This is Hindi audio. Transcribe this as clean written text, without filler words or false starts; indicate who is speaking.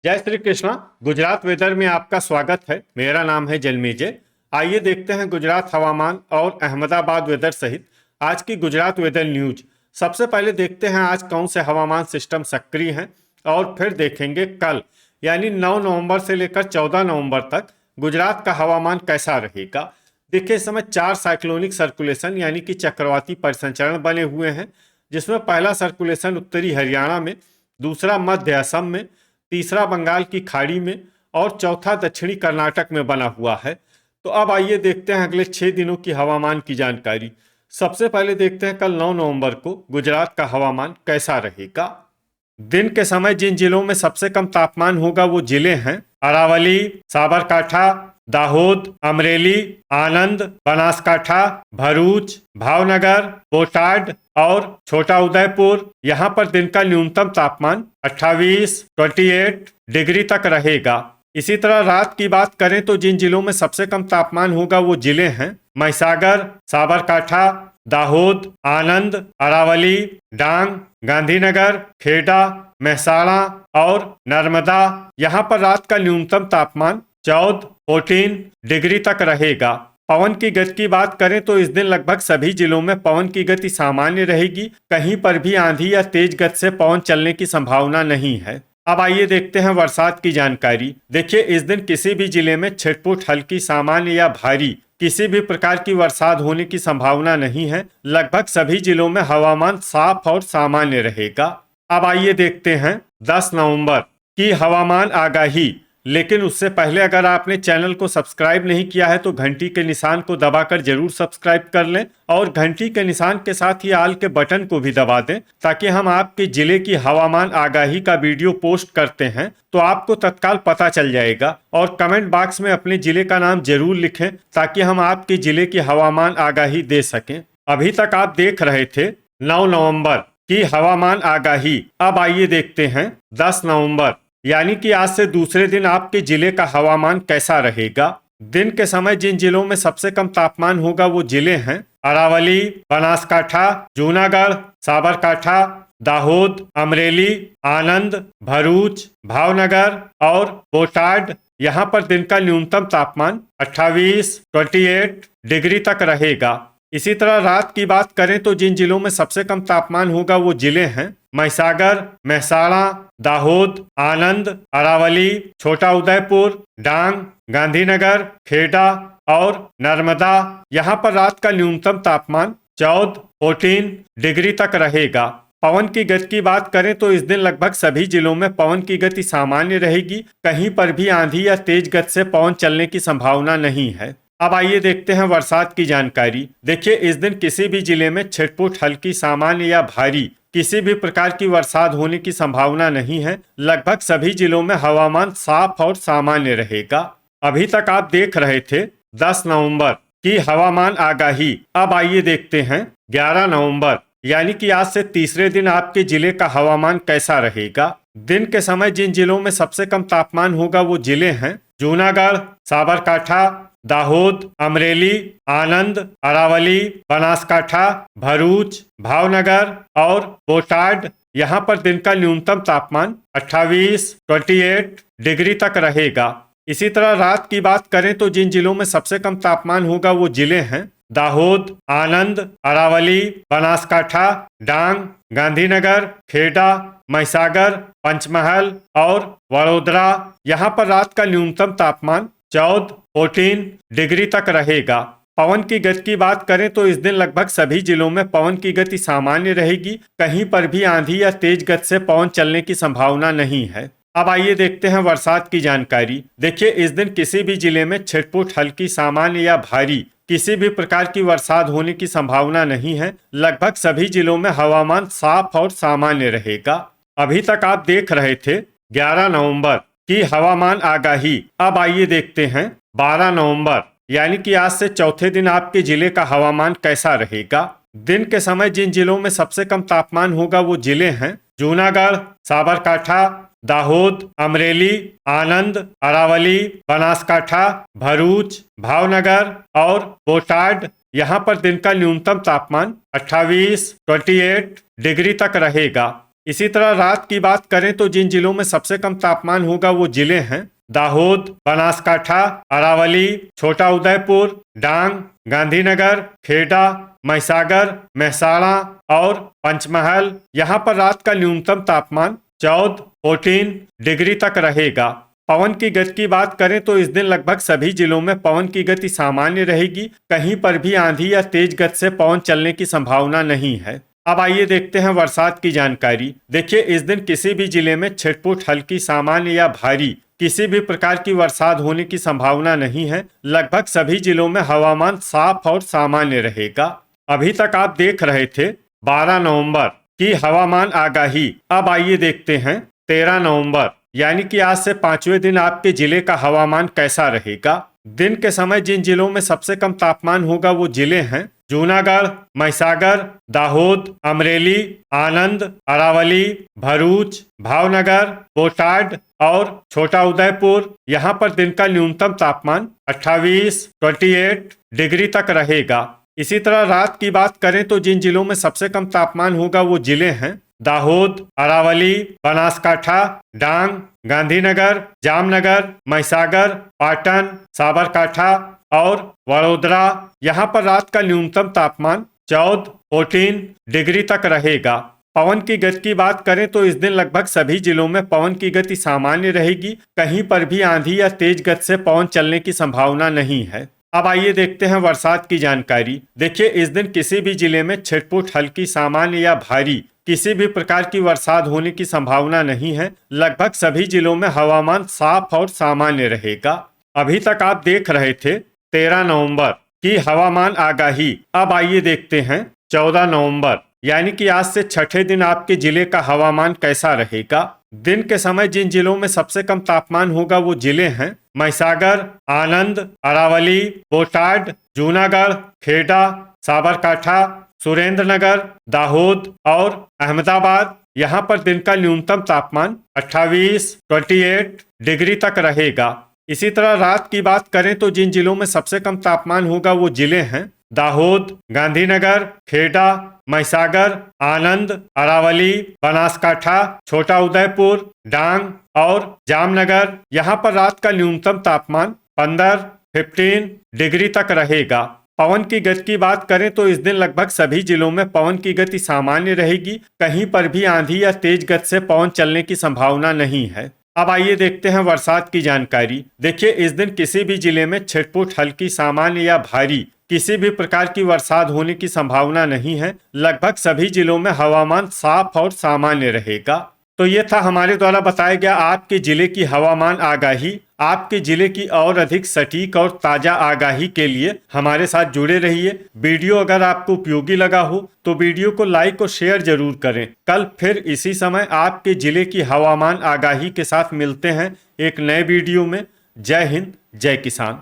Speaker 1: जय श्री कृष्णा। गुजरात वेदर में आपका स्वागत है। मेरा नाम है जन्मेजय। आइए देखते हैं गुजरात हवामान और अहमदाबाद वेदर सहित आज की गुजरात वेदर न्यूज। सबसे पहले देखते हैं आज कौन से हवामान सिस्टम सक्रिय हैं और फिर देखेंगे कल यानी 9 नवंबर से लेकर 14 नवंबर तक गुजरात का हवामान कैसा रहेगा। देखिए, इस समय 4 साइक्लोनिक सर्कुलेशन यानी कि चक्रवाती परिसंचरण बने हुए हैं, जिसमें पहला सर्कुलेशन उत्तरी हरियाणा में, दूसरा मध्य असम में, तीसरा बंगाल की खाड़ी में और चौथा दक्षिणी कर्नाटक में बना हुआ है। तो अब आइए देखते हैं अगले 6 दिनों की हवामान की जानकारी। सबसे पहले देखते हैं कल 9 नवंबर को गुजरात का हवामान कैसा रहेगा। दिन के समय जिन जिलों में सबसे कम तापमान होगा वो जिले हैं अरावली, साबरकाठा, दाहोद, अमरेली, आनंद, बनासकाठा, भरूच, भावनगर, बोटाड और छोटा उदयपुर। यहाँ पर दिन का न्यूनतम तापमान 28 डिग्री तक रहेगा। इसी तरह रात की बात करें तो जिन जिलों में सबसे कम तापमान होगा वो जिले हैं महिसागर, साबरकाठा, दाहोद, आनंद, अरावली, डांग, गांधीनगर, खेड़ा, महसाणा और नर्मदा। यहाँ पर रात का न्यूनतम तापमान 14 डिग्री तक रहेगा। पवन की गति की बात करें तो इस दिन लगभग सभी जिलों में पवन की गति सामान्य रहेगी। कहीं पर भी आंधी या तेज गति से पवन चलने की संभावना नहीं है। अब आइए देखते हैं बरसात की जानकारी। देखिए, इस दिन किसी भी जिले में छिटपुट, हल्की, सामान्य या भारी किसी भी प्रकार की बरसात होने की संभावना नहीं है। लगभग सभी जिलों में हवामान साफ और सामान्य रहेगा। अब आइए देखते हैं 10 नवंबर की हवामान आगाही। लेकिन उससे पहले अगर आपने चैनल को सब्सक्राइब नहीं किया है तो घंटी के निशान को दबाकर जरूर सब्सक्राइब कर लें और घंटी के निशान के साथ ही आल के बटन को भी दबा दें, ताकि हम आपके जिले की हवामान आगाही का वीडियो पोस्ट करते हैं तो आपको तत्काल पता चल जाएगा। और कमेंट बॉक्स में अपने जिले का नाम जरूर लिखें ताकि हम आपके जिले की हवामान आगाही दे सकें। अभी तक आप देख रहे थे 9 नवंबर की हवामान आगाही। अब आइए देखते हैं 10 नवंबर यानी कि आज से दूसरे दिन आपके जिले का हवामान कैसा रहेगा। दिन के समय जिन जिलों में सबसे कम तापमान होगा वो जिले हैं अरावली, बनासकाठा, जूनागढ़, साबरकाठा, दाहोद, अमरेली, आनंद, भरूच, भावनगर और बोटाड। यहाँ पर दिन का न्यूनतम तापमान 28 डिग्री तक रहेगा। इसी तरह रात की बात करें तो जिन जिलों में सबसे कम तापमान होगा वो जिले हैं महिसागर, महसाणा, दाहोद, आनंद, अरावली, छोटा उदयपुर, डांग, गांधीनगर, खेड़ा और नर्मदा। यहाँ पर रात का न्यूनतम तापमान 14 डिग्री तक रहेगा। पवन की गति की बात करें तो इस दिन लगभग सभी जिलों में पवन की गति सामान्य रहेगी। कहीं पर भी आंधी या तेज गति से पवन चलने की संभावना नहीं है। अब आइए देखते हैं बरसात की जानकारी। देखिए, इस दिन किसी भी जिले में छिटपुट, हल्की, सामान्य या भारी किसी भी प्रकार की बरसात होने की संभावना नहीं है। लगभग सभी जिलों में हवामान साफ और सामान्य रहेगा। अभी तक आप देख रहे थे 10 नवंबर की हवामान आगाही। अब आइए देखते हैं 11 नवंबर यानी कि आज से तीसरे दिन आपके जिले का हवामान कैसा रहेगा। दिन के समय जिन जिलों में सबसे कम तापमान होगा वो जिले हैं जूनागढ़, साबरकाठा, दाहोद, अमरेली, आनंद, अरावली, बनासकाठा, भरूच, भावनगर और बोटाड। यहाँ पर दिन का न्यूनतम तापमान 28 डिग्री तक रहेगा। इसी तरह रात की बात करें तो जिन जिलों में सबसे कम तापमान होगा वो जिले हैं दाहोद, आनंद, अरावली, बनासकाठा, डांग, गांधीनगर, खेड़ा, महिसागर, पंचमहल और वडोदरा। यहाँ पर रात का न्यूनतम तापमान 14 डिग्री तक रहेगा। पवन की गति की बात करें तो इस दिन लगभग सभी जिलों में पवन की गति सामान्य रहेगी। कहीं पर भी आंधी या तेज गति से पवन चलने की संभावना नहीं है। अब आइए देखते हैं बरसात की जानकारी। देखिए, इस दिन किसी भी जिले में छिटपुट, हल्की, सामान्य या भारी किसी भी प्रकार की बरसात होने की संभावना नहीं है। लगभग सभी जिलों में हवामान साफ और सामान्य रहेगा। अभी तक आप देख रहे थे 11 नवंबर की हवामान आगाही। अब आइए देखते हैं 12 नवंबर यानी कि आज से चौथे दिन आपके जिले का हवामान कैसा रहेगा। दिन के समय जिन जिलों में सबसे कम तापमान होगा वो जिले हैं जूनागढ़, साबरकाठा, दाहोद, अमरेली, आनंद, अरावली, बनासकाठा, भरूच, भावनगर और बोटाड। यहाँ पर दिन का न्यूनतम तापमान 28 डिग्री तक रहेगा। इसी तरह रात की बात करें तो जिन जिलों में सबसे कम तापमान होगा वो जिले हैं दाहोद, बनासकाठा, अरावली, छोटा उदयपुर, डांग, गांधीनगर, खेड़ा, महिसागर, मेहसाणा और पंचमहल। यहाँ पर रात का न्यूनतम तापमान 14 डिग्री तक रहेगा। पवन की गति की बात करें तो इस दिन लगभग सभी जिलों में पवन की गति सामान्य रहेगी। कहीं पर भी आंधी या तेज गति से पवन चलने की संभावना नहीं है। अब आइए देखते हैं बरसात की जानकारी। देखिए, इस दिन किसी भी जिले में छिटपुट, हल्की, सामान्य या भारी किसी भी प्रकार की बरसात होने की संभावना नहीं है। लगभग सभी जिलों में हवामान साफ और सामान्य रहेगा। अभी तक आप देख रहे थे 12 नवंबर की हवामान आगाही। अब आइए देखते हैं 13 नवंबर यानी कि आज से 5वें दिन आपके जिले का हवामान कैसा रहेगा। दिन के समय जिन जिलों में सबसे कम तापमान होगा वो जिले हैं जूनागढ़, महिसागर, दाहोद, अमरेली, आनंद, अरावली, भरूच, भावनगर, बोटाड और छोटा उदयपुर। यहाँ पर दिन का न्यूनतम तापमान 28 डिग्री तक रहेगा। इसी तरह रात की बात करें तो जिन जिलों में सबसे कम तापमान होगा वो जिले हैं दाहोद, अरावली, बनासकाठा, डांग, गांधीनगर, जामनगर, महिसागर, पाटन, साबरकाठा और वडोदरा। यहाँ पर रात का न्यूनतम तापमान 14 डिग्री तक रहेगा। पवन की गति की बात करें तो इस दिन लगभग सभी जिलों में पवन की गति सामान्य रहेगी। कहीं पर भी आंधी या तेज गति से पवन चलने की संभावना नहीं है। अब आइए देखते हैं बरसात की जानकारी। देखिए, इस दिन किसी भी जिले में छिटपुट, हल्की, सामान्य या भारी किसी भी प्रकार की बरसात होने की संभावना नहीं है। लगभग सभी जिलों में हवामान साफ और सामान्य रहेगा। अभी तक आप देख रहे थे 13 नवंबर की हवामान आगाही। अब आइए देखते हैं 14 नवंबर यानी कि आज से छठे दिन आपके जिले का हवामान कैसा रहेगा। दिन के समय जिन जिलों में सबसे कम तापमान होगा वो जिले हैं महिसागर, आनंद, अरावली, बोटाड, जूनागढ़, खेड़ा, साबरकाठा, सुरेंद्रनगर, दाहोद और अहमदाबाद। यहाँ पर दिन का न्यूनतम तापमान 28 डिग्री तक रहेगा। इसी तरह रात की बात करें तो जिन जिलों में सबसे कम तापमान होगा वो जिले हैं दाहोद, गांधीनगर, खेड़ा, महिसागर, आनंद, अरावली, बनासकाठा, छोटा उदयपुर, डांग और जामनगर। यहाँ पर रात का न्यूनतम तापमान 15 डिग्री तक रहेगा। पवन की गति की बात करें तो इस दिन लगभग सभी जिलों में पवन की गति सामान्य रहेगी। कहीं पर भी आंधी या तेज गति से पवन चलने की संभावना नहीं है। अब आइए देखते हैं बरसात की जानकारी। देखिए, इस दिन किसी भी जिले में छिटपुट, हल्की, सामान्य या भारी किसी भी प्रकार की बरसात होने की संभावना नहीं है। लगभग सभी जिलों में हवामान साफ और सामान्य रहेगा। तो ये था हमारे द्वारा बताया गया आपके जिले की हवामान आगाही। आपके जिले की और अधिक सटीक और ताजा आगाही के लिए हमारे साथ जुड़े रहिए। वीडियो अगर आपको उपयोगी लगा हो तो वीडियो को लाइक और शेयर जरूर करें। कल फिर इसी समय आपके जिले की हवामान आगाही के साथ मिलते हैं एक नए वीडियो में। जय हिंद, जय किसान।